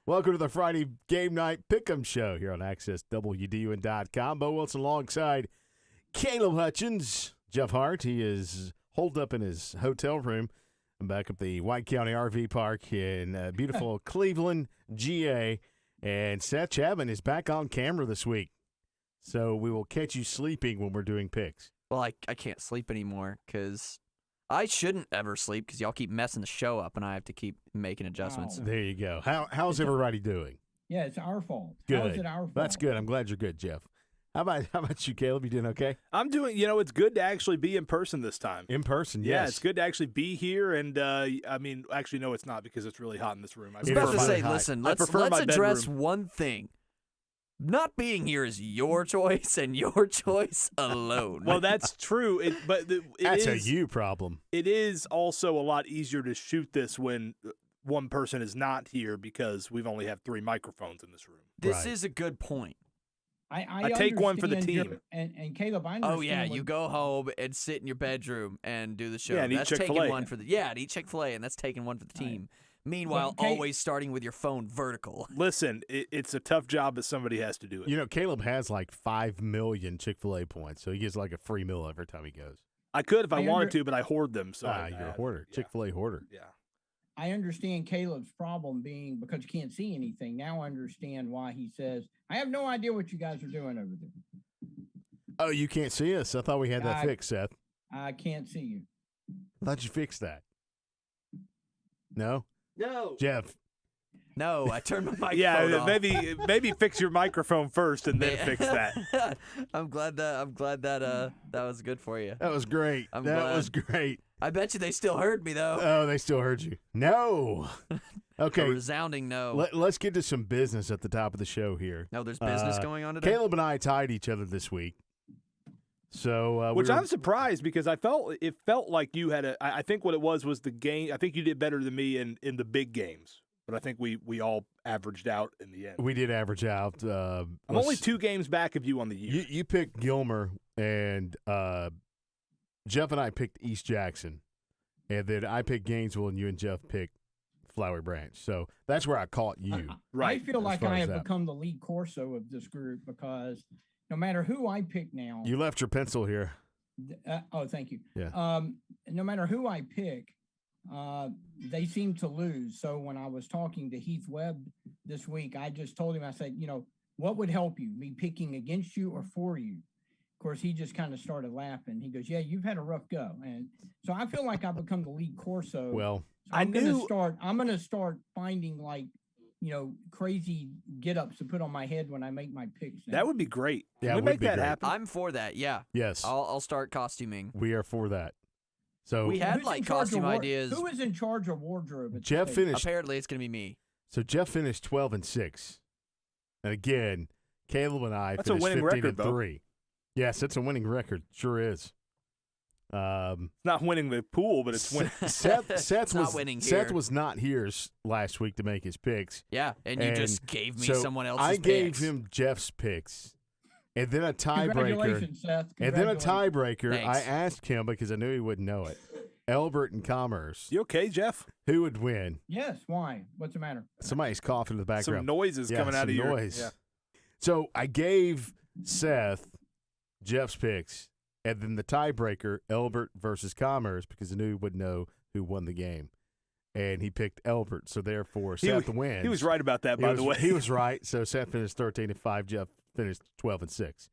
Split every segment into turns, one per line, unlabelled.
Welcome to the Friday Game Night Pick 'em Show here on AccessWDUN.com. Bo Wilson alongside Caleb Hutchins. Jeff Hart, he is holed up in his hotel room back at the White County RV Park in beautiful Cleveland, GA. And Seth Chapman is back on camera this week. So we will catch you sleeping when we're doing picks.
Well, I can't sleep anymore because I shouldn't ever sleep because y'all keep messing the show up and I have to keep making adjustments.
There you go. How's everybody doing?
Yeah, it's our fault.
Good.
How is it our fault?
That's good. I'm glad you're good, Jeff. How about you, Caleb? You doing okay?
I'm doing, it's good to actually be in person this time.
In person,
Yeah,
yes.
it's good to actually be here. And, actually, no, it's not because it's really hot in this room.
I was about to say, listen, let's address
bedroom.
one thing. Not being here is your choice and your choice alone.
Well, that's true.
That's a you problem.
It is also a lot easier to shoot this when one person is not here because we've only have 3 microphones in this room.
This is a good point.
I
take one for the team.
And Caleb, I understand.
Oh, yeah, you go home and sit in your bedroom and do the show.
Yeah, and
that's
eat
taking
Chick-fil-A.
one for the and eat Chick-fil-A, and that's taking one for the team. Meanwhile, always starting with your phone vertical.
Listen, it's a tough job, but somebody has to do it.
Caleb has like 5 million Chick-fil-A points, so he gets like a free meal every time he goes.
I could if I wanted to, but I hoard them. So
you're a hoarder,
yeah.
Chick-fil-A hoarder.
Yeah.
I understand Caleb's problem being because you can't see anything. Now I understand why he says, I have no idea what you guys are doing over there.
Oh, you can't see us? I thought we had that fixed, Seth.
I can't see you.
I thought you fixed that. No?
No.
Jeff.
No, I turned my microphone off.
maybe fix your microphone first and then fix that.
I'm glad that was good for you.
That was great. That was great.
I bet you they still heard me though.
Oh, they still heard you. No. Okay.
A resounding no.
Let's get to some business at the top of the show here.
No, there's business going on today.
Caleb and I tied each other this week. So
which I'm surprised because it felt like you had I think what it was the game. I think you did better than me in the big games. But I think we all averaged out in the end.
We did average out.
I'm only 2 games back of you on the year.
You picked Gilmer, and Jeff and I picked East Jackson. And then I picked Gainesville, and you and Jeff picked Flowery Branch. So that's where I caught you.
Right. I feel like I have become the lead Corso of this group because no matter who I pick now.
You left your pencil here.
Thank you.
Yeah.
No matter who I pick, they seem to lose. So when I was talking to Heath Webb this week, I just told him, I said, what would help you, me picking against you or for you? Of course, he just kind of started laughing. He goes, yeah, you've had a rough go. And so I feel like I've become the lead Corso.
Well,
so I'm going to start finding crazy get-ups to put on my head when I make my picks.
That would be great.
Yeah,
we make that happen?
I'm for that, yeah.
Yes.
I'll start costuming.
We are for that. So
we had costume ideas.
Who is in charge of wardrobe?
Jeff finished.
Apparently, it's going to be me.
So Jeff finished 12-6, and again, Caleb and I
finished
15-3. Yes, it's a winning record. Sure is.
It's not winning the pool, but it's winning.
Seth
not winning here.
Seth was not here last week to make his picks.
Yeah, and you just gave me someone else's
I
picks.
gave him Jeff's picks. And then a tiebreaker.
Congratulations, Seth.
And then a tiebreaker.
Thanks.
I asked him because I knew he wouldn't know it. Elbert and Commerce.
You okay, Jeff?
Who would win?
Yes. Why? What's the matter?
Somebody's coughing in the background.
Some noises coming out of your
noise. Yeah. So I gave Seth Jeff's picks, and then the tiebreaker, Elbert versus Commerce, because I knew he would know who won the game. And he picked Elbert, so therefore Seth wins.
He was right about that, by the way.
He was right. So Seth finished 13-5. Jeff finished 12-6.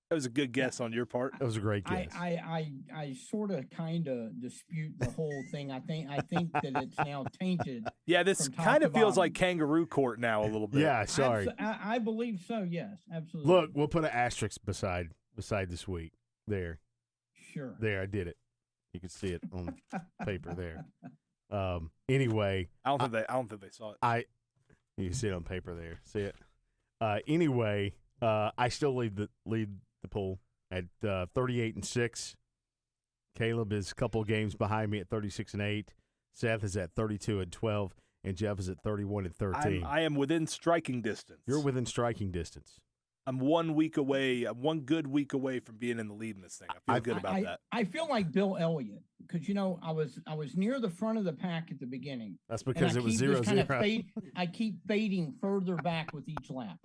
That was a good guess on your part.
That was a great guess.
I sort of kind of dispute the whole thing. I think that it's now tainted.
Yeah, this kind of feels like kangaroo court now a little bit.
Yeah, sorry.
I believe so. Yes, absolutely.
Look, we'll put an asterisk beside this week. There.
Sure.
There, I did it. You can see it on paper there. Anyway,
I don't think they saw it.
You can see it on paper there. See it. Anyway, I still lead the pool at 38-6. Caleb is a couple of games behind me at 36-8. Seth is at 32-12, and Jeff is at 31-13.
I am within striking distance.
You're within striking distance.
I'm 1 week away. I'm one good week away from being in the lead in this thing. I feel good about that.
I feel like Bill Elliott because I was near the front of the pack at the beginning.
That's because it was 0-0.
I keep fading further back with each lap.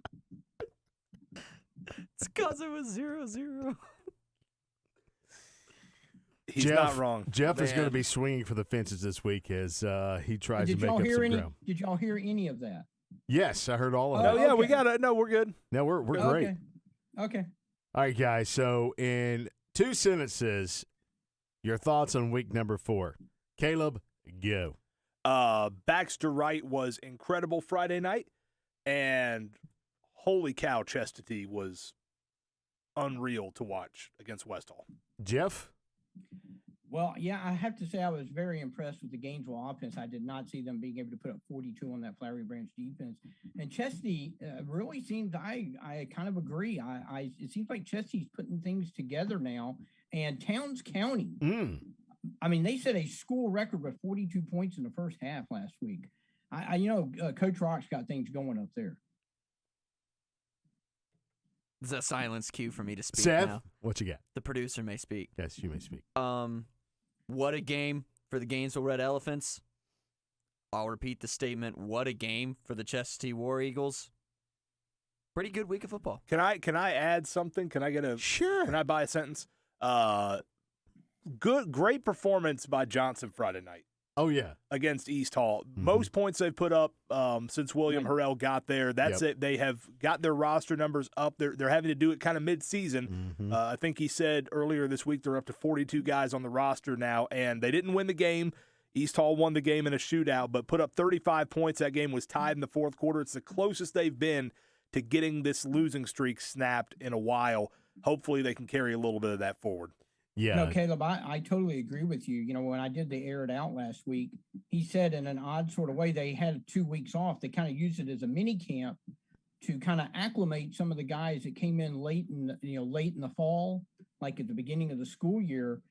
It's because it was 0-0.
He's not wrong.
Jeff is going to be swinging for the fences this week as he tries to make up some ground.
Did y'all hear any of that?
Yes, I heard all of
that.
that.
Oh, yeah, we got it. No, we're good.
No, we're great.
Okay.
All right, guys. So in 2 sentences, your thoughts on week number 4. Caleb, go.
Baxter Wright was incredible Friday night, and holy cow, Chestatee was unreal to watch against West Hall.
Jeff?
Well, yeah, I have to say I was very impressed with the Gainesville offense. I did not see them being able to put up 42 on that Flowery Branch defense. And Chestatee really seems, I kind of agree. It seems like Chestatee's putting things together now. And Towns County, I mean, they set a school record with 42 points in the first half last week. Coach Rock's got things going up there.
This is a silence cue for me to speak
Seth,
now.
what you got?
The producer may speak.
Yes, you may speak.
What a game for the Gainesville Red Elephants. I'll repeat the statement. What a game for the Chestatee War Eagles. Pretty good week of football.
Can I add something? Can I get a
Sure.
Can I buy a sentence? Great performance by Johnson Friday night.
Oh yeah,
against East Hall. Most points they've put up since William Harrell got there. That's it. They have got their roster numbers up. They're having to do it kind of mid-season. I think he said earlier this week they're up to 42 guys on the roster now, and they didn't win the game. East Hall won the game in a shootout, but put up 35 points. That game was tied in the fourth quarter. It's the closest they've been to getting this losing streak snapped in a while. Hopefully they can carry a little bit of that forward.
Yeah.
No, Caleb, I totally agree with you. When I did the air it out last week, he said in an odd sort of way they had 2 weeks off. They kind of used it as a mini camp to kind of acclimate some of the guys that came in late in the fall, like at the beginning of the school year.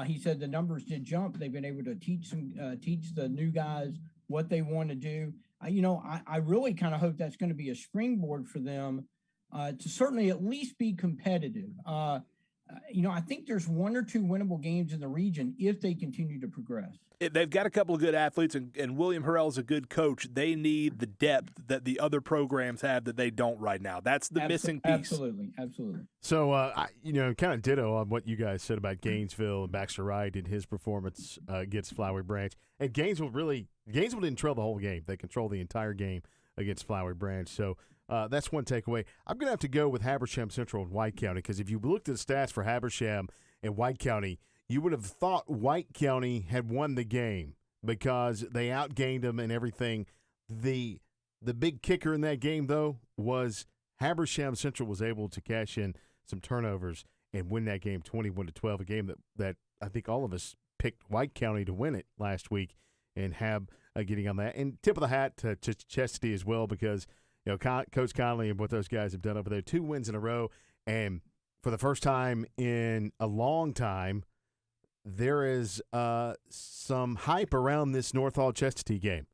He said the numbers did jump. They've been able to teach the new guys what they want to do. I really kind of hope that's going to be a springboard for them to certainly at least be competitive. I think there's 1 or 2 winnable games in the region if they continue to progress.
They've got a couple of good athletes, and William Harrell is a good coach. They need the depth that the other programs have that they don't right now. That's the missing piece.
Absolutely.
So, kind of ditto on what you guys said about Gainesville and Baxter Wright and his performance against Flowery Branch. And Gainesville didn't trail the whole game. They controlled the entire game against Flowery Branch. So, that's one takeaway. I'm going to have to go with Habersham Central and White County because if you looked at the stats for Habersham and White County, you would have thought White County had won the game because they outgained them and everything. The big kicker in that game, though, was Habersham Central was able to cash in some turnovers and win that game 21-12, a game that I think all of us picked White County to win it last week and have getting on that. And tip of the hat to Chestatee as well because – Coach Conley and what those guys have done over there, 2 wins in a row. And for the first time in a long time, there is some hype around this North Hall-Chestatee game.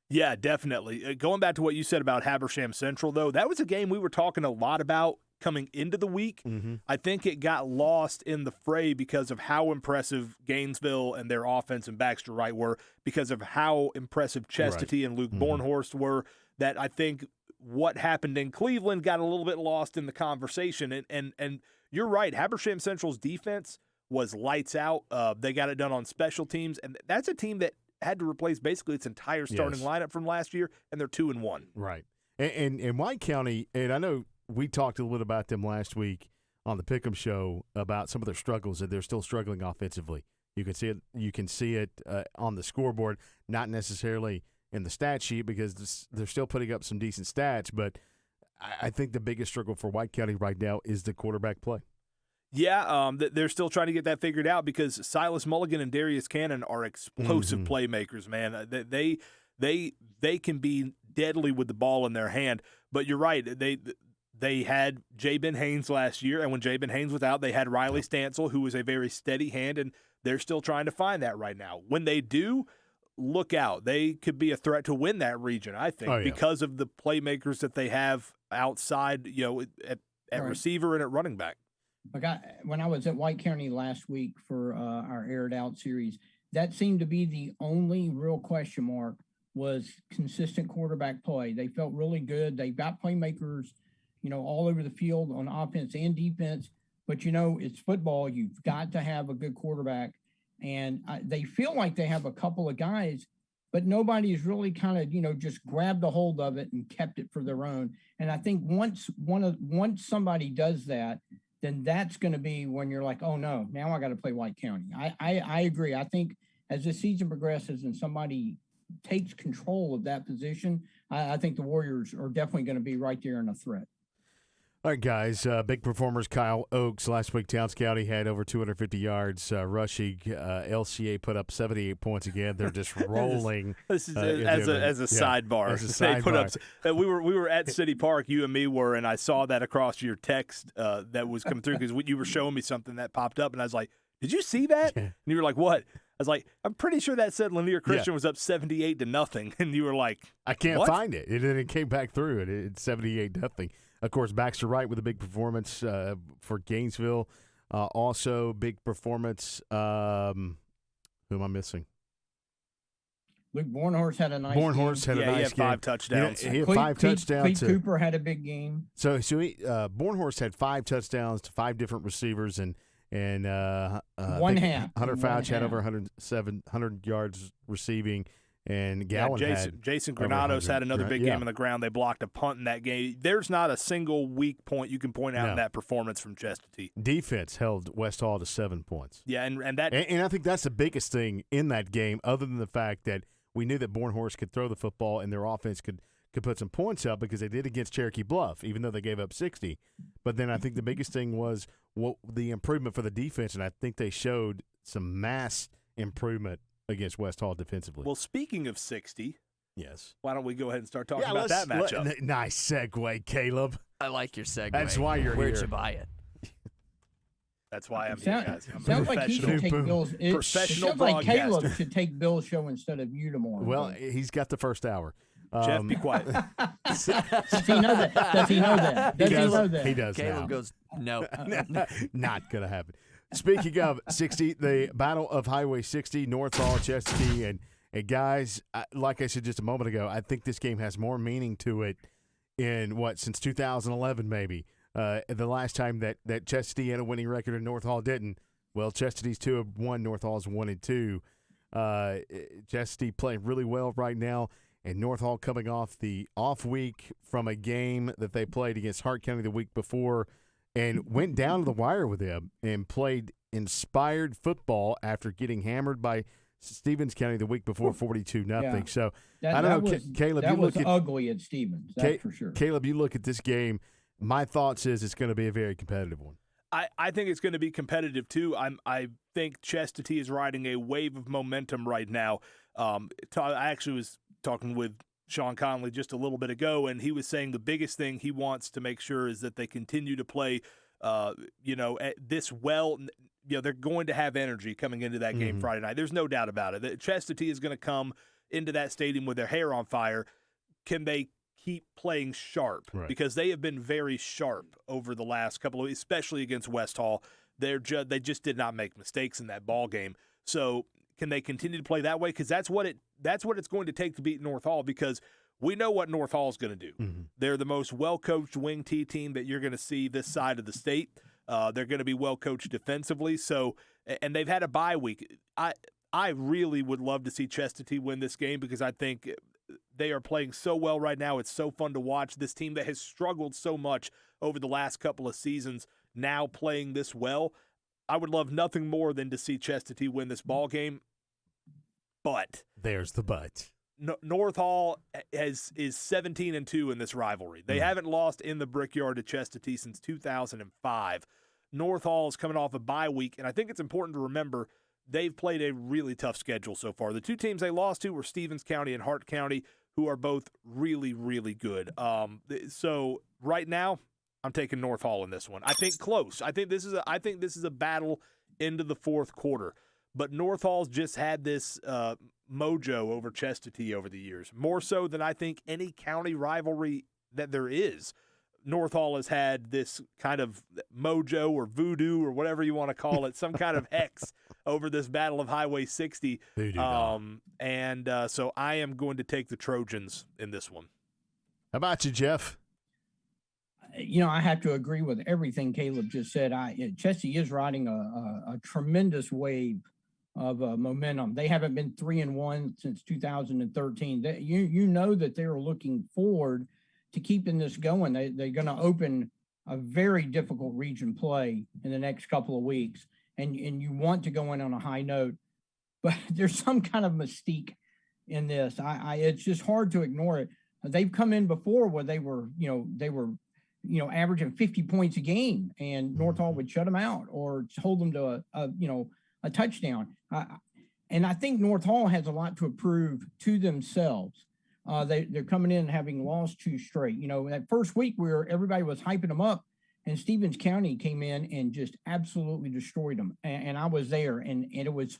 Yeah, definitely. Going back to what you said about Habersham Central, though, that was a game we were talking a lot about coming into the week. I think it got lost in the fray because of how impressive Gainesville and their offense and Baxter Wright were, because of how impressive Chestatee and Luke Bornhorst were, that I think what happened in Cleveland got a little bit lost in the conversation. And you're right, Habersham Central's defense was lights out. They got it done on special teams, and that's a team that had to replace basically its entire starting lineup from last year, and they're 2-1.
Right. And White County, and I know we talked a little bit about them last week on the Pick 'em show about some of their struggles, and they're still struggling offensively. You can see it on the scoreboard, not necessarily in the stat sheet because they're still putting up some decent stats, but I think the biggest struggle for White County right now is the quarterback play.
Yeah, they're still trying to get that figured out because Silas Mulligan and Darius Cannon are explosive playmakers, man. They can be deadly with the ball in their hand. But you're right, they had Jabin Haynes last year, and when Jabin Haynes was out, they had Riley Stansel, who was a very steady hand, and they're still trying to find that right now. When they do, look out. They could be a threat to win that region, I think, because of the playmakers that they have outside, at
Right.
receiver and at running back.
When I was at White County last week for our aired out series, that seemed to be the only real question mark was consistent quarterback play. They felt really good. They've got playmakers, all over the field on offense and defense. But, it's football. You've got to have a good quarterback. And they feel like they have a couple of guys, but nobody's really kind of, just grabbed a hold of it and kept it for their own. And I think once somebody does that, then that's going to be when you're like, oh no, now I got to play White County. I agree. I think as the season progresses and somebody takes control of that position, I think the Warriors are definitely going to be right there in a threat.
All right, guys. Big performers. Kyle Oakes last week. Towns County had over 250 yards rushing. LCA put up 78 points again. They're just rolling.
This is as a sidebar.
As a
they put up.
sidebar.
We were at City Park. You and me were, and I saw that across your text that was coming through because you were showing me something that popped up, and I was like, "Did you see that?" And you were like, "What?" I was like, "I'm pretty sure that said Lanier Christian was up 78-0," and you were like,
I can't
what?
find it. And then it came back through. It's 78-0. Of course, Baxter Wright with a big performance for Gainesville. Also, big performance. Who am I missing?
Luke Bornhorst had a nice
Bornhorst
game.
had a nice
he had
game.
5 touchdowns.
He had 5 touchdowns.
Clete Cooper had a big game.
So Bornhorst had 5 touchdowns to 5 different receivers, and
One half.
Hunter
One
Fouch had
half.
over 100 yards receiving, and Gowan
Jason
over
Granados
100,
had another
right?
big
Yeah.
game on the ground. They blocked a punt in that game. There's not a single weak point you can point out
No.
in that performance from Chestatee.
Defense held West Hall to 7 points.
Yeah, and that
And I think that's the biggest thing in that game, other than the fact that we knew that Bornhorst could throw the football and their offense could put some points up because they did against Cherokee Bluff, even though they gave up 60. But then I think the biggest thing was the improvement for the defense, and I think they showed some mass improvement against West Hall defensively.
Well, speaking of 60,
yes.
why don't we go ahead and start talking about that matchup?
Nice segue, Caleb.
I like your segue.
That's why you're
Where'd
here.
you buy it?
That's why I'm here, guys. I'm a
Sounds like he
professional.
should take Bill's. It
professional
sounds like Caleb
broadcaster.
should take Bill's show instead of you tomorrow.
Well, he's got the first hour.
Jeff, be quiet.
does he know that? Does he know that? Does he know that?
He does
Caleb
now.
goes, no.
Not going to happen. Speaking of 60, the Battle of Highway 60, North Hall-Chestatee, and guys, like I said just a moment ago, I think this game has more meaning to it since 2011 maybe. The last time that Chestatee had a winning record and North Hall didn't. Well, Chestatee's 2-1, North Hall's 1-2. Chestatee playing really well right now, and North Hall coming off the off week from a game that they played against Hart County the week before and went down to the wire with them and played inspired football after getting hammered by Stevens County the week before 42-0.
Yeah.
So
That,
I don't
that
know,
was,
Caleb,
that
you
was
look at
ugly at Stevens, that's for sure.
Caleb, you look at this game. My thoughts is it's going to be a very competitive one.
I think it's going to be competitive too. I think Chestatee is riding a wave of momentum right now. I actually was talking with Sean Conley just a little bit ago, and he was saying the biggest thing he wants to make sure is that they continue to play, this well. They're going to have energy coming into that game Friday night. There's no doubt about it. Chestatee is going to come into that stadium with their hair on fire. Can they keep playing sharp?
Right.
Because they have been very sharp over the last couple of weeks, especially against West Hall. They just did not make mistakes in that ball game. So can they continue to play that way? Because that's what it's going to take to beat North Hall, because we know what North Hall is going to do.
Mm-hmm.
They're the most well-coached wing T team that you're going to see this side of the state. They're going to be well-coached defensively. So, and they've had a bye week. I really would love to see Chestatee win this game, because I think they are playing so well right now. It's so fun to watch this team that has struggled so much over the last couple of seasons now playing this well. I would love nothing more than to see Chestatee win this ball game. But
there's the but.
North Hall is 17-2 in this rivalry. They haven't lost in the Brickyard to Chestatee since 2005. North Hall is coming off a bye week, and I think it's important to remember they've played a really tough schedule so far. The two teams they lost to were Stevens County and Hart County, who are both really, really good. So right now, I'm taking North Hall in this one. I think close. I think this is a battle into the fourth quarter. But North Hall's just had this mojo over Chestatee over the years, more so than I think any county rivalry that there is. North Hall has had this kind of mojo or voodoo or whatever you want to call it, some kind of hex over this Battle of Highway 60. So I am going to take the Trojans in this one.
How about you, Jeff?
I have to agree with everything Caleb just said. Chestatee is riding a tremendous wave of momentum. They haven't been 3-1 since 2013. You know that they're looking forward to keeping this going. They're going to open a very difficult region play in the next couple of weeks, and you want to go in on a high note, but there's some kind of mystique in this. It's just hard to ignore it. They've come in before where they were averaging 50 points a game, and North Hall would shut them out or hold them to a touchdown. And I think North Hall has a lot to prove to themselves. They're coming in having lost 2 straight. That first week where everybody was hyping them up, and Stevens County came in and just absolutely destroyed them. And I was there, and it was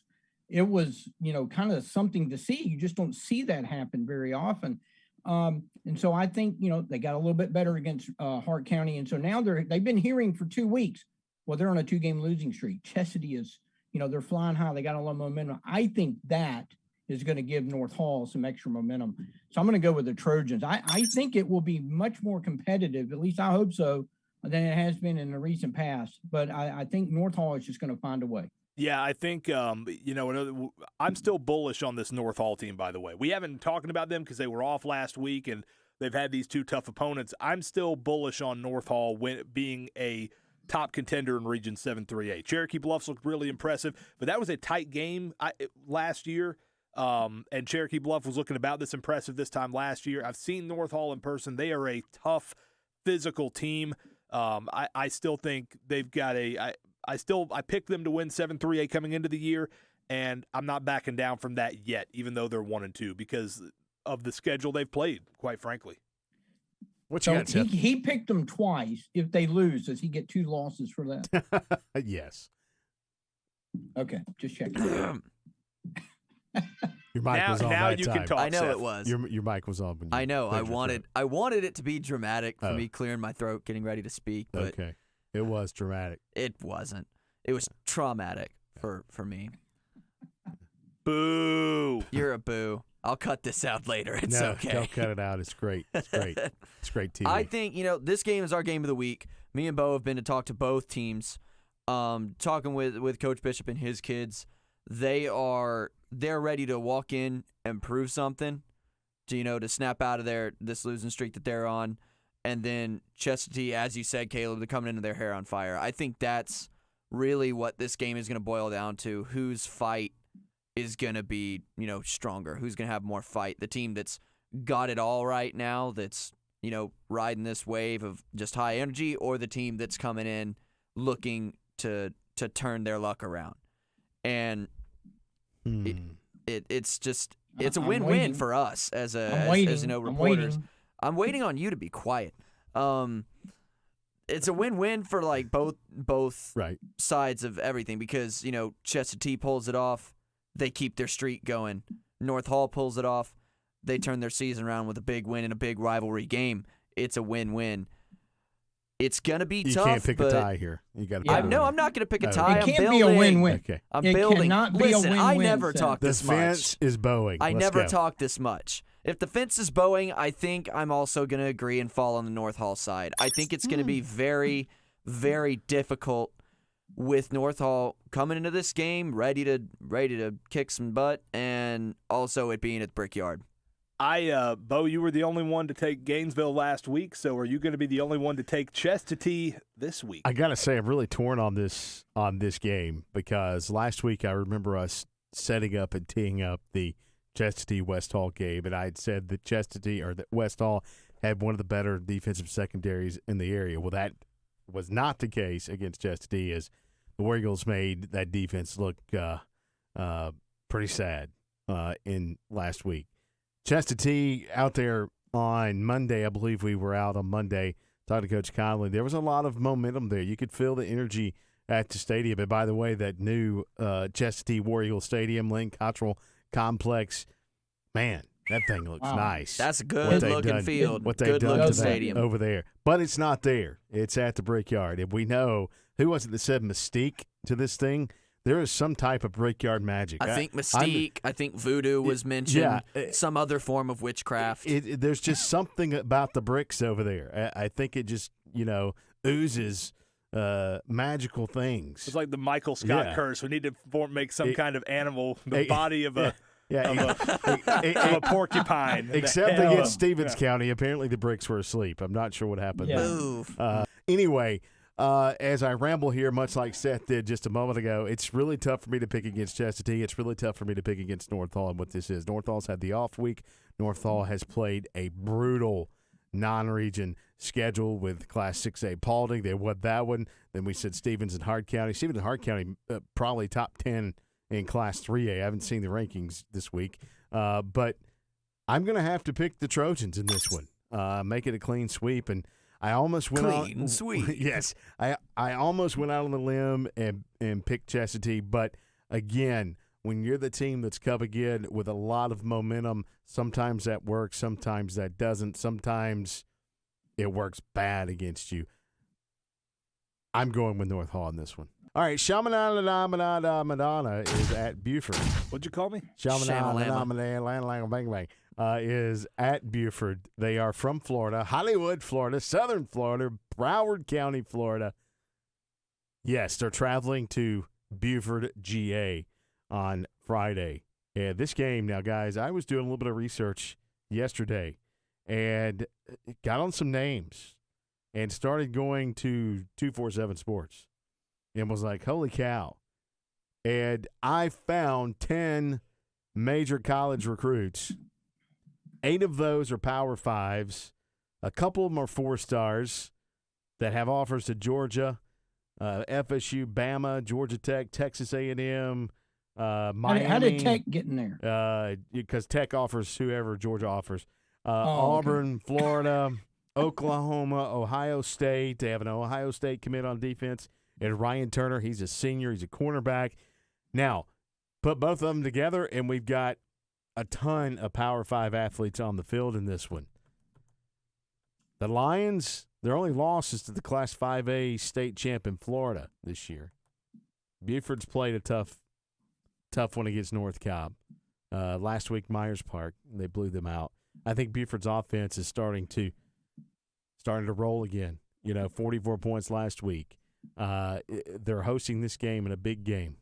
kind of something to see. You just don't see that happen very often. And so I think, they got a little bit better against Hart County. And so now they've been hearing for 2 weeks, well, they're on a 2-game losing streak. Chestatee is, they're flying high. They got a lot of momentum. I think that is going to give North Hall some extra momentum. So I'm going to go with the Trojans. I think it will be much more competitive, at least I hope so, than it has been in the recent past. But I think North Hall is just going to find a way.
Yeah, I think, I'm still bullish on this North Hall team, by the way. We haven't been talking about them because they were off last week and they've had these 2 tough opponents. I'm still bullish on North Hall being a top contender in Region 7-3A. Cherokee Bluffs looked really impressive, but that was a tight game last year, and Cherokee Bluff was looking about this impressive this time last year. I've seen North Hall in person. They are a tough, physical team. I still think they've got I picked them to win 7-3A coming into the year, and I'm not backing down from that yet, even though they're 1-2 because of the schedule they've played, quite frankly.
What you got, Seth?
He picked them twice. If they lose, does he get 2 losses for that?
Yes.
Okay, just checking.
Your mic was on
now
that
you
time.
can talk.
I know
Seth.
it was.
Your mic was on. When you
I know. I
cleared your
wanted it to be dramatic for
Oh.
me clearing my throat, getting ready to speak,
throat.
but
Okay. It was dramatic.
it wasn't. It was traumatic for me.
Boo.
You're a boo. I'll cut this out later. It's
No,
okay.
don't cut it out. It's great. It's great. It's great TV.
I think, this game is our game of the week. Me and Bo have been to talk to both teams. Talking with Coach Bishop and his kids. They're ready to walk in and prove something to snap out of this losing streak that they're on. And then Chestatee, as you said, Caleb, they're coming into their hair on fire. I think that's really what this game is going to boil down to. Whose fight is going to be, stronger? Who's going to have more fight? The team that's got it all right now, that's, riding this wave of just high energy, or the team that's coming in looking to turn their luck around. And it's a win-win for us as reporters. I'm waiting on you to be quiet. It's a win-win for both
right.
sides of everything because, Chestatee pulls it off. They keep their streak going. North Hall pulls it off. They turn their season around with a big win in a big rivalry game. It's a win-win. It's going to be tough.
You can't pick a tie here. You got to.
I'm not going to pick a tie.
It can't be a win-win.
Okay.
I'm
It
building.
cannot be a
Listen,
win-win,
I never
Seth.
talk
The
this much.
fence is bowing.
I
Let's
never
go.
talk this much. If the fence is bowing, I think I'm also going to agree and fall on the North Hall side. I think it's going to be very, very difficult with North Hall coming into this game ready to kick some butt, and also it being at Brickyard.
Bo, you were the only one to take Gainesville last week, so are you going to be the only one to take Chestatee this week?
I got to say, I'm really torn on this game because last week I remember us setting up and teeing up the Chestatee West Hall game, and I had said that that West Hall had one of the better defensive secondaries in the area. Well, that was not the case against Chestatee, as the War Eagles made that defense look pretty sad in last week. Chestatee out there on Monday, I believe we were out on Monday talking to Coach Conley. There was a lot of momentum there. You could feel the energy at the stadium. And by the way, that new Chestatee War Eagle Stadium, Lane Cottrell Complex, man, That thing looks
Wow.
nice.
That's a
What
good
they've
looking
done-
field.
What they've
Good
done
looking
to that
stadium.
over there. But it's not there. It's at the Brickyard. And we know, who was it that said mystique to this thing? There is some type of Brickyard magic.
I think Mystique, I think Voodoo was mentioned, some other form of witchcraft.
There's just something about the bricks over there. I think it just, oozes magical things.
It's like the Michael Scott curse. We need to make some kind of animal, the body of a of a porcupine.
Except against Stevens County, apparently the bricks were asleep. I'm not sure what happened.
Yeah.
Move.
Anyway, as I ramble here, much like Seth did just a moment ago, it's really tough for me to pick against Chestatee. It's really tough for me to pick against North Hall and what this is. North Hall's had the off week. North Hall has played a brutal non-region schedule with Class 6A Paulding. They won that one. Then we said Stevens and Hart County. Stevens and Hart County probably top 10 in Class 3A. I haven't seen the rankings this week. But I'm going to have to pick the Trojans in this one. Make it a clean sweep. And I almost went
Clean sweep.
Yes. I almost went out on the limb and picked Chestatee. But, again, when you're the team that's coming in with a lot of momentum, sometimes that works, sometimes that doesn't. Sometimes it works bad against you. I'm going with North Hall in this one. All right, Madonna is at Buford.
What'd you call me?
Is at Buford. They are from Florida, Hollywood, Florida, Southern Florida, Broward County, Florida. Yes, they're traveling to Buford, GA on Friday. And this game, now, guys, I was doing a little bit of research yesterday and got on some names and started going to 247 Sports and was like, holy cow. And I found 10 major college recruits. 8 of those are Power Fives. A couple of them are 4-stars that have offers to Georgia, FSU, Bama, Georgia Tech, Texas A&M, Miami.
How did Tech get in there?
Because Tech offers whoever Georgia offers.
Okay.
Auburn, Florida, Oklahoma, Ohio State. They have an Ohio State commit on defense. And Ryan Turner, he's a senior. He's a cornerback. Now, put both of them together, and we've got a ton of Power 5 athletes on the field in this one. The Lions, their only loss is to the Class 5A state champ in Florida this year. Buford's played a tough one against North Cobb. Last week, Myers Park, they blew them out. I think Buford's offense is starting to roll again. 44 points last week. They're hosting this game in a big game.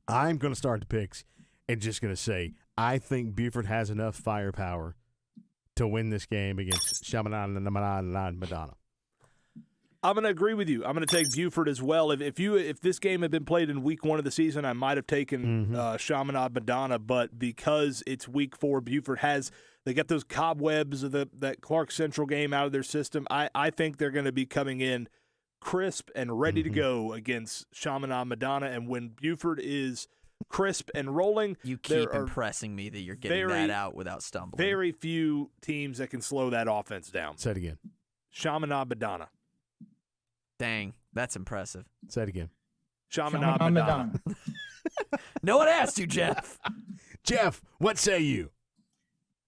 I'm going to start the picks and just going to say I think Buford has enough firepower to win this game against Chapman and Madonna.
I'm going to agree with you. I'm going to take Buford as well. If this game had been played in week 1 of the season, I might have taken Chaminade Madonna, but because it's week 4, Buford they got those cobwebs of that Clark Central game out of their system. I think they're going to be coming in crisp and ready to go against Chaminade Madonna, and when Buford is crisp and rolling,
you keep impressing me that you're getting that out without stumbling.
Very few teams that can slow that offense down.
Say it again.
Chaminade Madonna.
Dang, that's impressive.
Say it again.
Chaminade Madonna.
No one asked you, Jeff.
Jeff, what say you?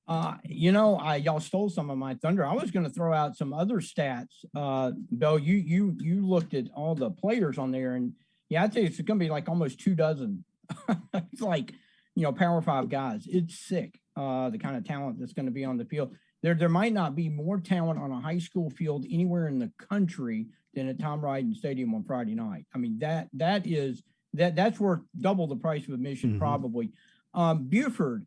Y'all stole some of my thunder. I was going to throw out some other stats. Bill, you looked at all the players on there, and I'd say it's going to be like almost 24. It's like, Power 5 guys. It's sick. The kind of talent that's going to be on the field. There might not be more talent on a high school field anywhere in the country than at Tom Ryden Stadium on Friday night. I mean, that's worth double the price of admission probably. Buford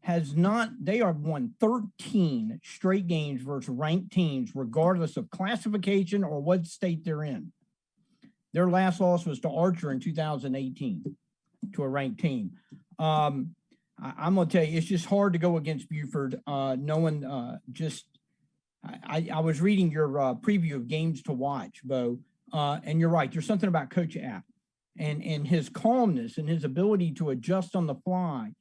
they have won 13 straight games versus ranked teams, regardless of classification or what state they're in. Their last loss was to Archer in 2018 to a ranked team. I'm going to tell you, it's just hard to go against Buford. I was reading your preview of games to watch, Bo, and you're right. There's something about Coach App and his calmness and his ability to adjust on the fly.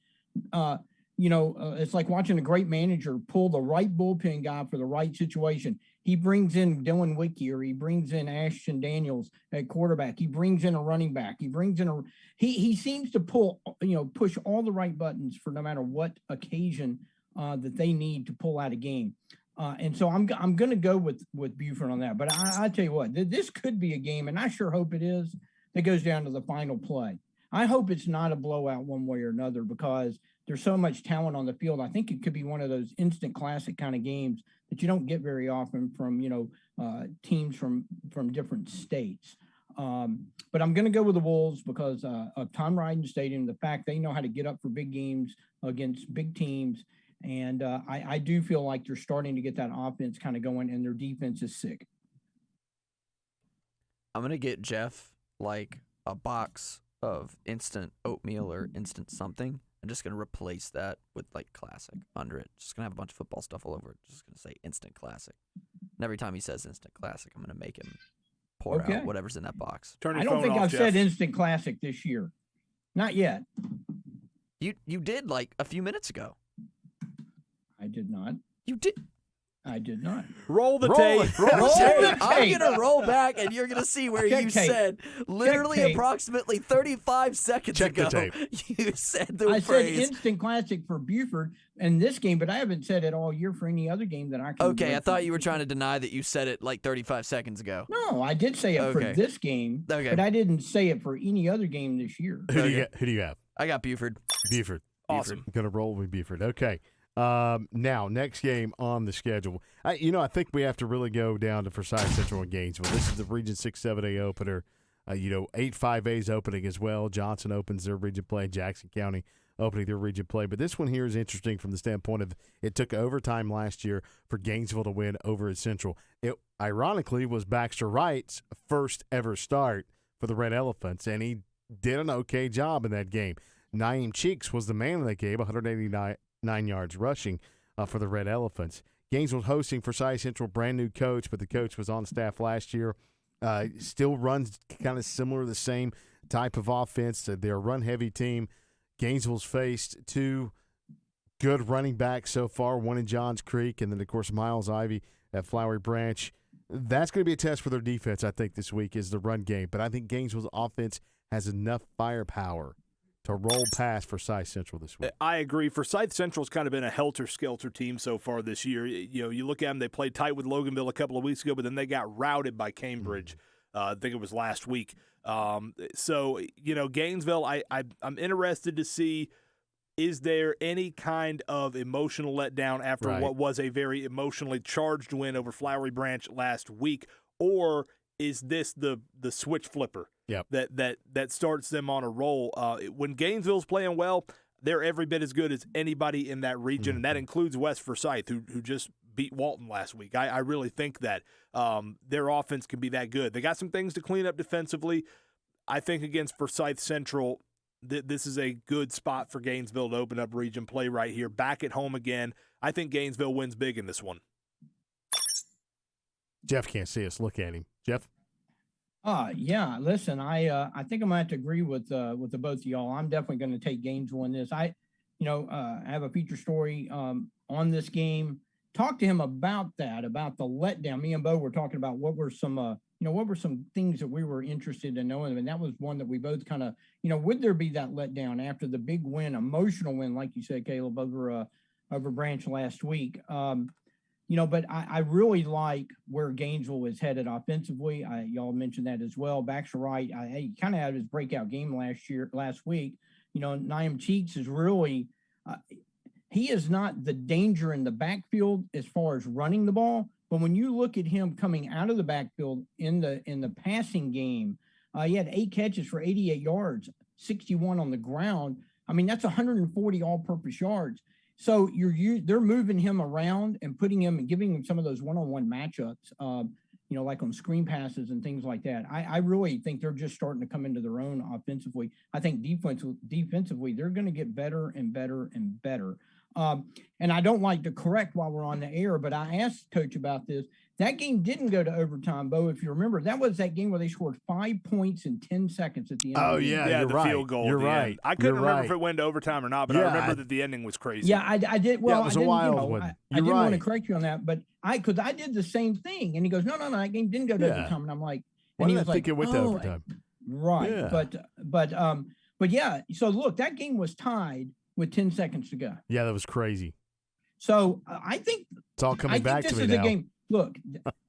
It's like watching a great manager pull the right bullpen guy for the right situation. He brings in Dylan Wicke, or he brings in Ashton Daniels at quarterback. He brings in a running back. He brings in he seems to push all the right buttons for no matter what occasion that they need to pull out a game. And so I'm going to go with Buford on that. But I tell you what, this could be a game, and I sure hope it is, that goes down to the final play. I hope it's not a blowout one way or another because there's so much talent on the field. I think it could be one of those instant classic kind of games that you don't get very often from, teams from different states. But I'm going to go with the Wolves because of Tom Ryden Stadium, the fact they know how to get up for big games against big teams. And I do feel like they're starting to get that offense kind of going, and their defense is sick.
I'm going to get Jeff like a box of instant oatmeal or instant something. I'm just going to replace that with like classic under it. Just going to have a bunch of football stuff all over it. Just going to say instant classic. And every time he says instant classic, I'm going to make him pour out whatever's in that box.
I don't think I've said instant classic this year. Not yet.
You did like a few minutes ago.
I did not.
You did.
I did not.
Roll the tape.
I'm going to roll back, and you're going to see where you said literally approximately 35 seconds ago.
The tape.
You said the
I
phrase.
said instant classic for Buford in this game, but I haven't said it all year for any other game that I can.
Okay, I thought you were trying to deny that you said it like 35 seconds ago.
No, I did say it for this game, but I didn't say it for any other game this year.
Who do you have?
I got Buford.
Buford.
Awesome.
Going to roll with Buford. Okay. Now, next game on the schedule. I think we have to really go down to Forsyth Central and Gainesville. This is the Region 6 7A opener. 8 5A's opening as well. Johnson opens their region play. Jackson County opening their region play. But this one here is interesting from the standpoint of it took overtime last year for Gainesville to win over at Central. It ironically was Baxter Wright's first ever start for the Red Elephants, and he did an okay job in that game. Naeem Cheeks was the man in that game, 189 yards rushing for the Red Elephants. Gainesville hosting Forsyth Central, brand new coach, but the coach was on staff last year. Still runs kind of similar, the same type of offense. They're a run-heavy team. Gainesville's faced two good running backs so far, one in Johns Creek, and then, of course, Miles Ivy at Flowery Branch. That's going to be a test for their defense, I think, this week is the run game. But I think Gainesville's offense has enough firepower to roll past Forsyth Central this week.
I agree. Forsyth Central's kind of been a helter-skelter team so far this year. You look at them, they played tight with Loganville a couple of weeks ago, but then they got routed by Cambridge. I think it was last week. So, Gainesville, I'm interested to see, is there any kind of emotional letdown after what was a very emotionally charged win over Flowery Branch last week, or is this the switch flipper? Yep. That starts them on a roll. When Gainesville's playing well, they're every bit as good as anybody in that region, and that includes West Forsyth, who just beat Walton last week. I really think that their offense can be that good. They got some things to clean up defensively. I think against Forsyth Central, this is a good spot for Gainesville to open up region play right here. Back at home again. I think Gainesville wins big in this one.
Jeff can't see us. Look at him. Jeff?
Yeah. Listen, I think I'm gonna have to agree with the both of y'all. I'm definitely going to take Gainesville in this. I have a feature story on this game. Talk to him about the letdown. Me and Bo were talking about what were some things that we were interested in knowing, and that was one that we both kind of, would there be that letdown after the big win, emotional win, like you said, Caleb, over Branch last week. But I really like where Gainesville is headed offensively. Y'all mentioned that as well. Baxter Wright, he kind of had his breakout game last week. Naeem Cheeks is really, he is not the danger in the backfield as far as running the ball. But when you look at him coming out of the backfield in the passing game, he had 8 catches for 88 yards, 61 on the ground. I mean, that's 140 all-purpose yards. So they're moving him around and putting him and giving him some of those one-on-one matchups, like on screen passes and things like that. I really think they're just starting to come into their own offensively. I think defensively, they're going to get better and better and better. And I don't like to correct while we're on the air, but I asked Coach about this. That game didn't go to overtime, Bo. If you remember, that was that game where they scored 5 points in 10 seconds at the end.
Oh, yeah,
the field goal.
You're right.
End. I couldn't remember if it went to overtime or not, but I remember that the ending was crazy.
Yeah, I did. Well,
it was a wild one.
I didn't want to correct you on that, but because I did the same thing, and he goes, "No, that game didn't go to overtime," and I'm like,
and he was like, "It went to overtime."
Right, yeah. but yeah. So look, that game was tied with 10 seconds to go.
Yeah, that was crazy.
So I think
It's all coming back
this
to me
is
now.
a game. Look,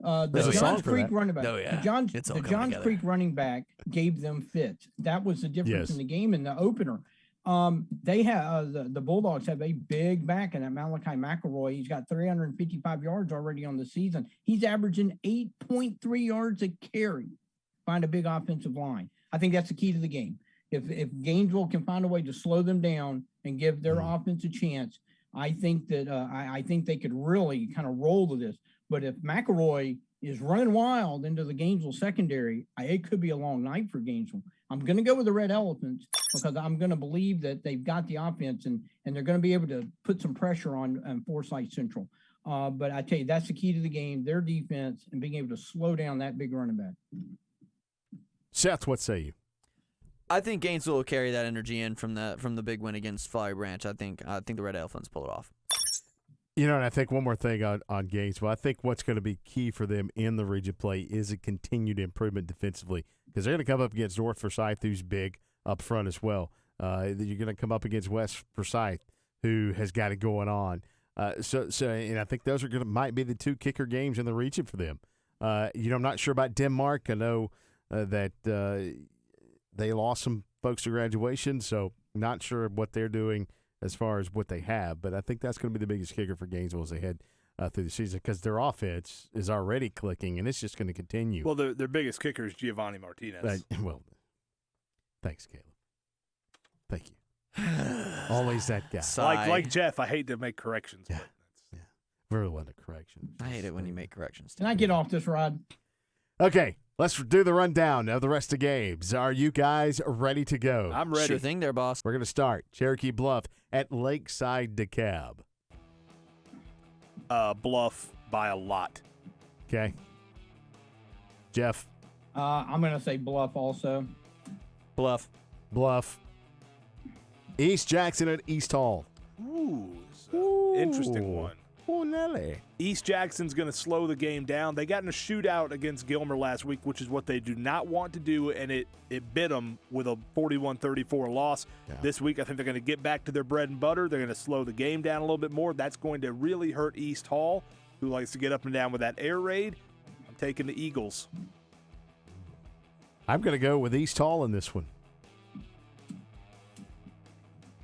There's a
the
song
Johns
for
Creek
that.
running back.
Oh, yeah.
The Johns
It's all coming
Johns
together.
Creek running back gave them fits. That was the difference
Yes.
in the game in the opener. They have the Bulldogs have a big back in that Malachi McElroy. He's got 355 yards already on the season. He's averaging 8.3 yards a carry. Find a big offensive line. I think that's the key to the game. If Gainesville can find a way to slow them down and give their offense a chance, I think that I think they could really kind of roll to this. But if McElroy is running wild into the Gainesville secondary, it could be a long night for Gainesville. I'm going to go with the Red Elephants because I'm going to believe that they've got the offense and they're going to be able to put some pressure on Forsyth Central. But I tell you, that's the key to the game, their defense and being able to slow down that big running back.
Seth, what say you?
I think Gainesville will carry that energy in from the big win against Flowery Branch. I think the Red Elephants pull it off.
You know, and I think one more thing on Gainesville. I think what's going to be key for them in the region play is a continued improvement defensively because they're going to come up against North Forsyth, who's big up front as well. You're going to come up against West Forsyth, who has got it going on. So, and I think those are might be the two kicker games in the region for them. I'm not sure about Denmark. I know that they lost some folks to graduation, so not sure what they're doing as far as what they have, but I think that's going to be the biggest kicker for Gainesville as they head through the season because their offense is already clicking, and it's just going to continue.
Well, their biggest kicker is Giovanni Martinez.
Thanks, Caleb. Thank you. Always that guy.
Like Jeff, I hate to make corrections.
Yeah.
But
Very lot of corrections.
I hate it when you make corrections.
Can I get off this ride?
Okay, let's do the rundown of the rest of the games. Are you guys ready to go?
I'm ready.
Sure thing there, boss.
We're going to start Cherokee Bluff at Lakeside DeKalb.
Bluff by a lot.
Okay. Jeff.
I'm going to say Bluff also.
Bluff.
East Jackson at East Hall.
Ooh, it's an interesting one.
Oh, Nelly.
East Jackson's going to slow the game down. They got in a shootout against Gilmer last week, which is what they do not want to do, and it bit them with a 41-34 loss.
Yeah.
This week, I think they're going to get back to their bread and butter. They're going to slow the game down a little bit more. That's going to really hurt East Hall, who likes to get up and down with that air raid. I'm taking the Eagles.
I'm going to go with East Hall in this one.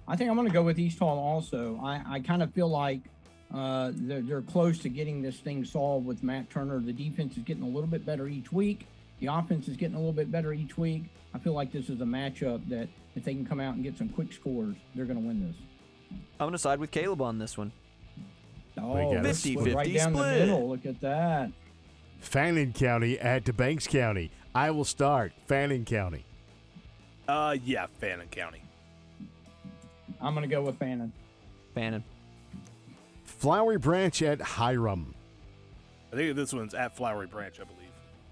I think I'm going to go with East Hall also. I kind of feel like they're close to getting this thing solved with Matt Turner. The defense is getting a little bit better each week. The offense is getting a little bit better each week. I feel like this is a matchup that if they can come out and get some quick scores, they're going to win this.
I'm going to side with Caleb on this one.
Oh,
We got a
50-50
right down
split.
the middle. Look at that.
Fannin County at Banks County. I will start Fannin County.
Yeah, Fannin County.
I'm going to go with Fannin.
Fannin.
Flowery Branch at Hiram.
I think this one's at Flowery Branch, I believe.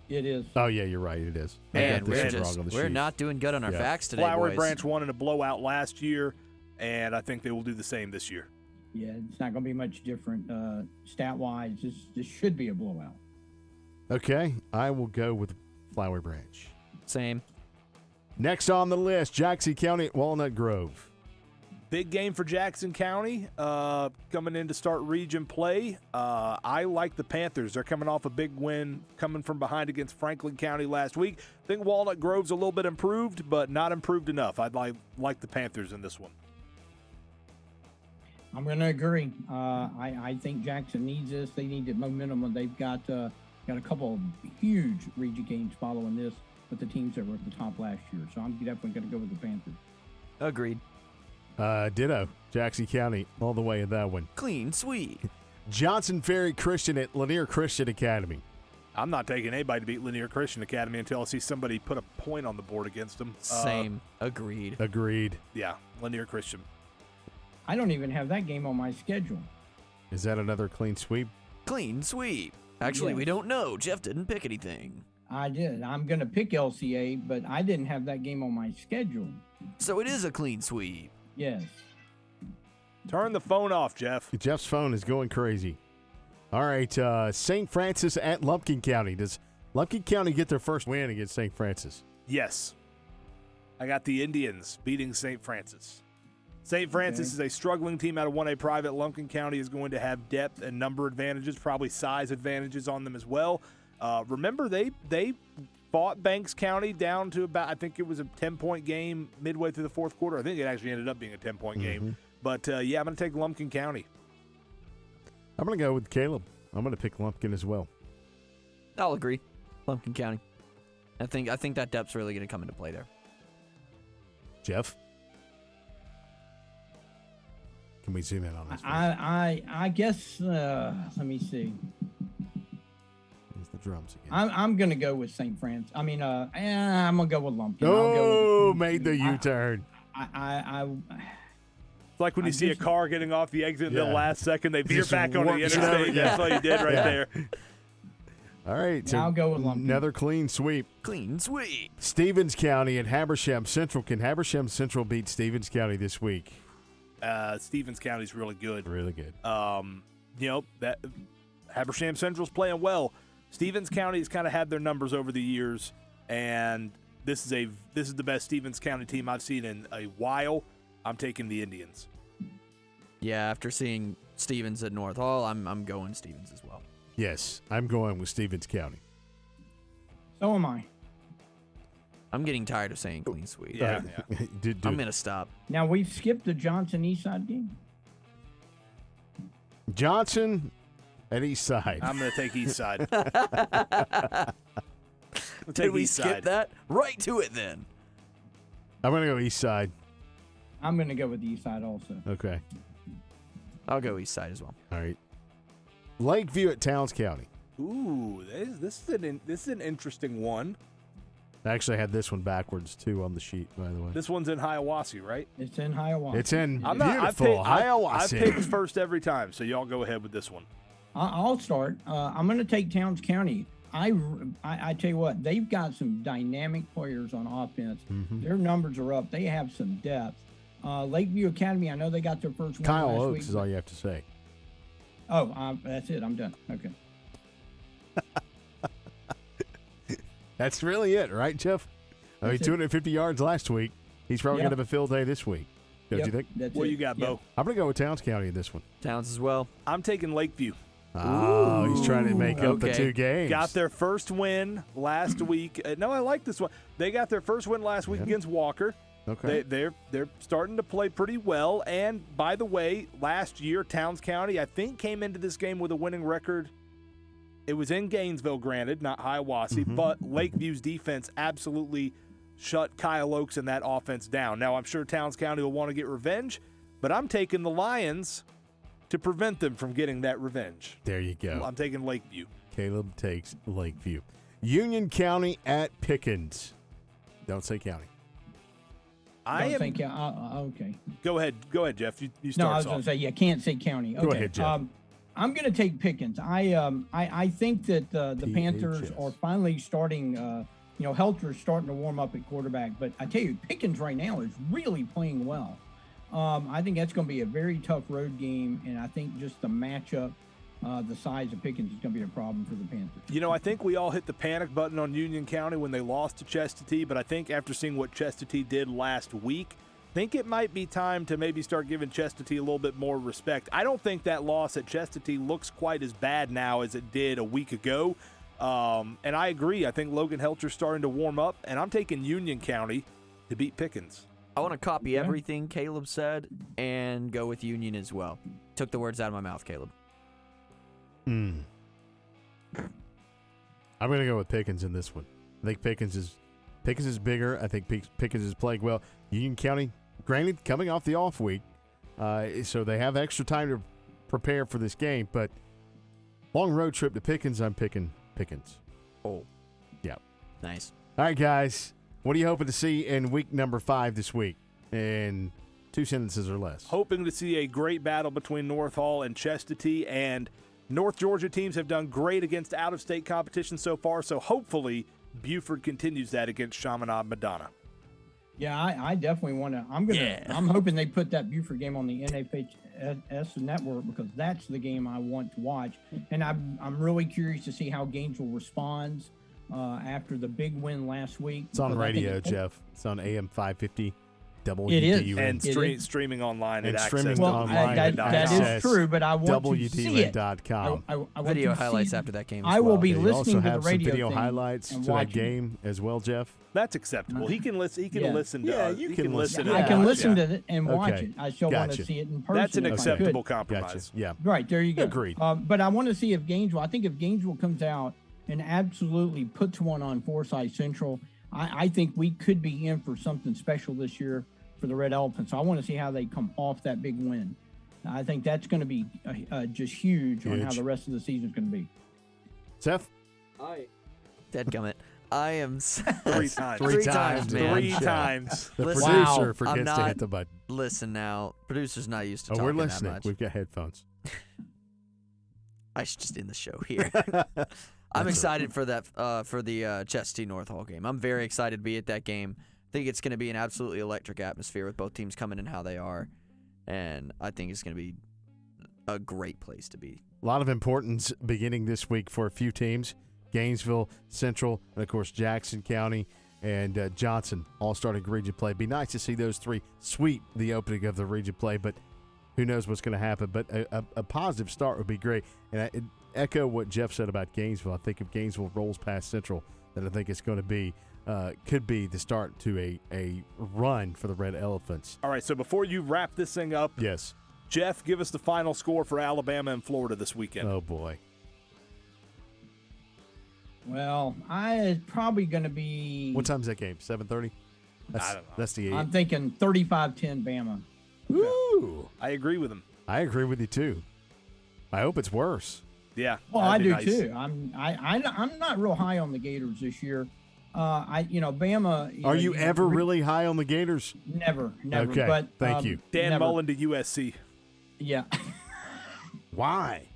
It is.
Oh, yeah, you're right. It is. I
Man,
got this
we're
wrong on the
we're
sheet.
not doing good on our
Yeah.
facts today,
Flowery
boys.
Branch won in a blowout last year, and I think they will do the same this year.
Yeah, it's not going to be much different stat-wise. This should be a blowout.
Okay, I will go with Flowery Branch.
Same.
Next on the list, Jackson County at Walnut Grove.
Big game for Jackson County coming in to start region play. I like the Panthers. They're coming off a big win coming from behind against Franklin County last week. I think Walnut Grove's a little bit improved, but not improved enough. I'd like the Panthers in this one.
I'm going to agree. I think Jackson needs this. They need the momentum, and they've got a couple of huge region games following this with the teams that were at the top last year. So I'm definitely going to go with the Panthers.
Agreed.
Ditto. Jackson County all the way in that one.
Clean sweep.
Johnson Ferry Christian at Lanier Christian Academy.
I'm not taking anybody to beat Lanier Christian Academy until I see somebody put a point on the board against them.
Same. Agreed.
Agreed.
Yeah, Lanier Christian.
I don't even have that game on my schedule.
Is that another clean sweep?
Clean sweep. Actually,
Yes.
we don't know. Jeff didn't pick anything.
I did. I'm going to pick LCA, but I didn't have that game on my schedule.
So it is a clean sweep.
Yes.
Turn the phone off, Jeff.
Jeff's phone is going crazy. All right, St. Francis at Lumpkin County. Does Lumpkin County get their first win against St. Francis?
Yes. I got the Indians beating St. Francis. St. Francis is a struggling team out of 1A private. Lumpkin County is going to have depth and number advantages, probably size advantages on them as well. Remember, they fought Banks County down to about, I think it was a 10-point game midway through the fourth quarter. I think it actually ended up being a 10-point game. But, I'm going to take Lumpkin County.
I'm going to go with Caleb. I'm going to pick Lumpkin as well.
I'll agree. Lumpkin County. I think that depth's really going to come into play there.
Jeff? Can we zoom in on this?
I guess, let me see.
There's the drums again.
I'm going to go with St. Francis. I'm going to go with Lumpkin.
Oh, made the U-turn.
It's like when you see a car getting off the exit in the last second, they veer back on the interstate.
Yeah.
That's all you did right there.
All right, so
I'll go with Lumpkin.
Another clean sweep.
Clean sweep.
Stevens County and Habersham Central. Can Habersham Central beat Stevens County this week?
Stevens County's really good.
Really good.
That Habersham Central's playing well. Stevens County's kind of had their numbers over the years, and this is the best Stevens County team I've seen in a while. I'm taking the Indians.
Yeah, after seeing Stevens at North Hall, I'm going Stevens as well.
Yes, I'm going with Stevens County.
So am I.
I'm getting tired of saying clean sweep.
Yeah.
I'm going to stop.
Now, we've skipped the Johnson Eastside game.
Johnson at Eastside.
I'm going to take Eastside.
Did we skip that? Right to it then.
I'm going to go Eastside.
I'm going to go with the Eastside also.
Okay.
I'll go Eastside as well.
All right. Lakeview at Towns County.
Ooh, this is an interesting one.
I actually had this one backwards, too, on the sheet, by the way.
This one's in Hiawassee, right?
It's in Hiawassee.
It's in
I've
beautiful Hiawassee.
I've picked first every time, so y'all go ahead with this one.
I'll start. I'm going to take Towns County. I tell you what, they've got some dynamic players on offense.
Mm-hmm.
Their numbers are up. They have some depth. Lakeview Academy, I know they got their first win
Kyle
last
Oaks
week.
is all you have to say.
Oh, that's it. I'm done. Okay.
That's really it, right, Jeff? I mean,
That's it.
250 yards last week. He's probably
Yep.
going to have a field day this week. Don't you think?
That's
What
it.
you got,
Yep.
Bo?
I'm going to go with Towns County in this one.
Towns as well.
I'm taking Lakeview.
Oh, he's trying to make up the
Okay.
two games.
Got their first win last week. No, I like this one. They got their first win last week against Walker.
Okay.
They're starting to play pretty well. And by the way, last year Towns County, I think, came into this game with a winning record. It was in Gainesville, granted, not Hiawassee, but Lakeview's defense absolutely shut Kyle Oaks and that offense down. Now, I'm sure Towns County will want to get revenge, but I'm taking the Lions to prevent them from getting that revenge.
There you go.
I'm taking Lakeview.
Caleb takes Lakeview. Union County at Pickens. Don't say county.
Okay.
Go ahead, Jeff. You
No,
start
I
us
was going
off.
to say, yeah, can't say county. Okay.
Go ahead, Jeff.
I'm going to take Pickens. I think that the
PHS.
Panthers are finally starting. Helter's starting to warm up at quarterback, but I tell you, Pickens right now is really playing well. I think that's going to be a very tough road game, and I think just the matchup, the size of Pickens is going to be a problem for the Panthers.
I think we all hit the panic button on Union County when they lost to Chestatee, but I think after seeing what Chestatee did last week, I think it might be time to maybe start giving Chestatee a little bit more respect. I don't think that loss at Chestatee looks quite as bad now as it did a week ago. And I agree. I think Logan Helter's starting to warm up, and I'm taking Union County to beat Pickens.
I want to copy everything Caleb said and go with Union as well. Took the words out of my mouth, Caleb.
I'm going to go with Pickens in this one. I think Pickens is bigger. I think Pickens is playing well. Union County, granted, coming off the off week, so they have extra time to prepare for this game. But long road trip to Pickens, I'm picking Pickens.
Oh.
Yeah.
Nice.
All right, guys. What are you hoping to see in week number 5 this week? In 2 sentences or less.
Hoping to see a great battle between North Hall and Chestatee, and North Georgia teams have done great against out-of-state competition so far, so hopefully Buford continues that against Chaminade Madonna.
Yeah, I definitely want to. I'm hoping they put that Buford game on the NFHS network, because that's the game I want to watch. And I'm really curious to see how Gainesville responds after the big win last week.
It's on
because I think
radio, Jeff. It's on AM 550 WDUN.
And streaming online
And
at
streaming
Access.
Well,
online
that is true, but I want to see it.
WDUN.com.
I want
Video
to see
highlights
it.
after that game.
I
as
will
well.
be
You also
listening to the
have some
radio
video
thing
highlights
and
to that
watching.
game as well, Jeff.
That's acceptable. He can listen. He can
Yeah.
listen to.
Yeah,
us.
you
He
can listen.
to
I
Yeah.
can
us.
listen
Yeah.
to it and watch
Okay.
it. I still want
Gotcha.
to see it in person.
That's an
if I could.
acceptable
Gotcha.
compromise.
Yeah.
Right, there you go.
Agreed.
But I want to see if Gainesville, I think if Gainesville comes out and absolutely puts one on Forsyth Central, I think we could be in for something special this year for the Red Elephants. So I want to see how they come off that big win. I think that's going to be just huge on how
Huge.
the rest of the season is going to be.
Seth?
Dadgummit. I am
Three times.
Three times, man.
Three
Yeah.
times.
The
Listen,
producer
Wow.
forgets
I'm
to
not-
hit the button.
Listen now, producer's not used to
Oh,
talking
we're
that
listening.
much.
We've got headphones.
I should just end the show here. I'm
That's
excited for that for the Chestatee North Hall game. I'm very excited to be at that game. I think it's going to be an absolutely electric atmosphere with both teams coming in how they are, and I think it's going to be a great place to be.
A lot of importance beginning this week for a few teams. Gainesville, Central, and, of course, Jackson County and Johnson all starting region play. Be nice to see those three sweep the opening of the region play, but who knows what's going to happen. But a positive start would be great. And I echo what Jeff said about Gainesville. I think if Gainesville rolls past Central, then I think it's going to be could be the start to a run for the Red Elephants.
All right, so before you wrap this thing up,
Yes.
Jeff, give us the final score for Alabama and Florida this weekend.
Oh, boy.
Well, it's probably going to be.
What time's that game? 7:30?
I don't know.
That's the 8.
I'm thinking 35-10 Bama.
Ooh.
I agree with him.
I agree with you, too. I hope it's worse.
Yeah.
Well, I
that'd
do
be nice.
too. I'm not real high on the Gators this year. Bama.
Are you ever really high on the Gators?
Never.
Okay,
But
thank you.
Dan
never.
Mullen to USC.
Yeah.
Why?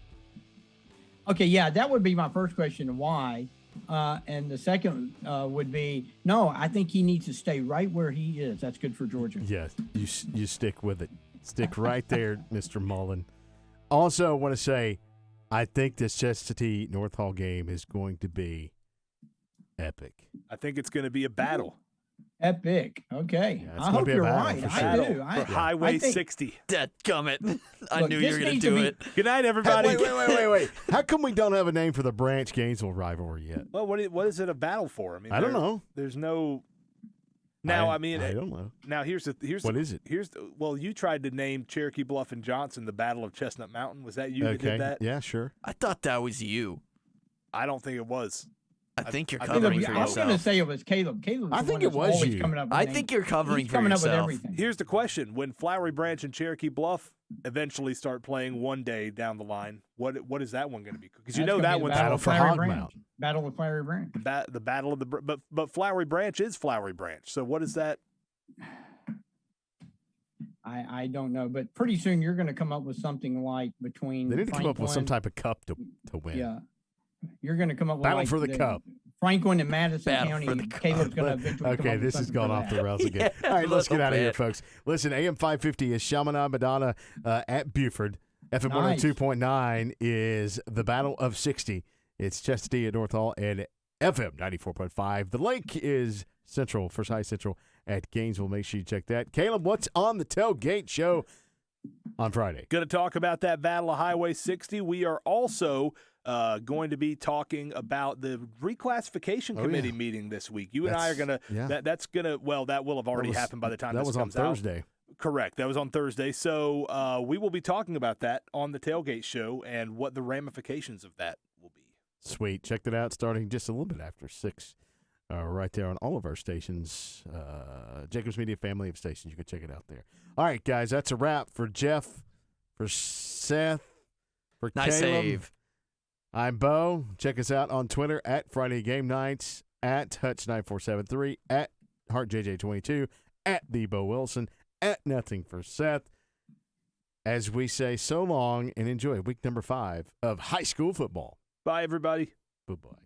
Okay. Yeah, that would be my first question. Why? And the second would be no. I think he needs to stay right where he is. That's good for Georgia.
Yes, you stick with it. Stick right there, Mr. Mullen. Also, I want to say, I think this Chestatee North Hall game is going to be epic.
I think it's going to be a battle.
Epic. Okay.
Yeah, it's
I
gonna
hope
be a
you're
battle
right.
for
I
sure.
do.
For Highway
I think-
60.
Dadgummit. I
Look,
knew you
this
were going to
needs to
do
be-
it.
Good night, everybody.
Wait. How come we don't have a name for the Branch Gainesville rivalry yet?
Well, what is it a battle for? I mean,
I don't know.
There's no. Now, I
I
mean,
don't know.
now here's
What is it?
Well, you tried to name Cherokee Bluff and Johnson the Battle of Chestnut Mountain. Was that you that
Okay.
did that?
Yeah, sure.
I thought that was you.
I don't think it was.
I think you're
I
covering
think
for
I was going to
yourself.
say it was Caleb. Caleb.
I think it was you.
I think you're covering
He's
for
coming up with
yourself.
everything.
Here's the question: when Flowery Branch and Cherokee Bluff eventually start playing one day down the line, what is that one going to be? Because you
That's
know
gonna
that
be the
one's
Battle
of
for
Flowery
Hog
Branch.
Mountain.
Battle of Flowery Branch.
the battle of the but Flowery Branch is Flowery Branch. So what is that?
I don't know, but pretty soon you're going to come up with something like between.
They need to come up with some
Franklin-
type of cup to win.
Yeah, you're going to come up with
Battle
like
for the cup.
Franklin and Madison
Battle
County.
for the cup.
Caleb's going to eventually. come
Okay,
up with
this has
something
gone
for
off
that.
the rails again.
Yeah,
All right, let's get
little
out of here,
bit.
folks. Listen, AM 550 is Chaminade Madonna at Buford. FM
Nice.
102.9 is the Battle of 60. It's Chestatee at North Hall and FM 94.5. The link is Central, Forsyth Central at Gainesville. Make sure you check that. Caleb, what's on the Tailgate Show on Friday?
Going to talk about that Battle of Highway 60. We are also going to be talking about the reclassification committee meeting this week. You and I are going to that's going to that will have already happened by the time
that
this
was on
comes out.
Thursday.
Correct. That was on Thursday. So we will be talking about that on the Tailgate Show and what the ramifications of that will be.
Sweet. Check it out starting just a little bit after 6. Right there on all of our stations. Jacobs Media family of stations. You can check it out there. All right, guys, that's a wrap for Jeff, for Seth, for
Nice
Caleb.
save.
I'm Bo. Check us out on Twitter at Friday Game Nights, at Hutch9473, at HartJJ22, at the Bo Wilson, at Nothing for Seth. As we say so long and enjoy week number 5 of high school football.
Bye, everybody.
Bye-bye.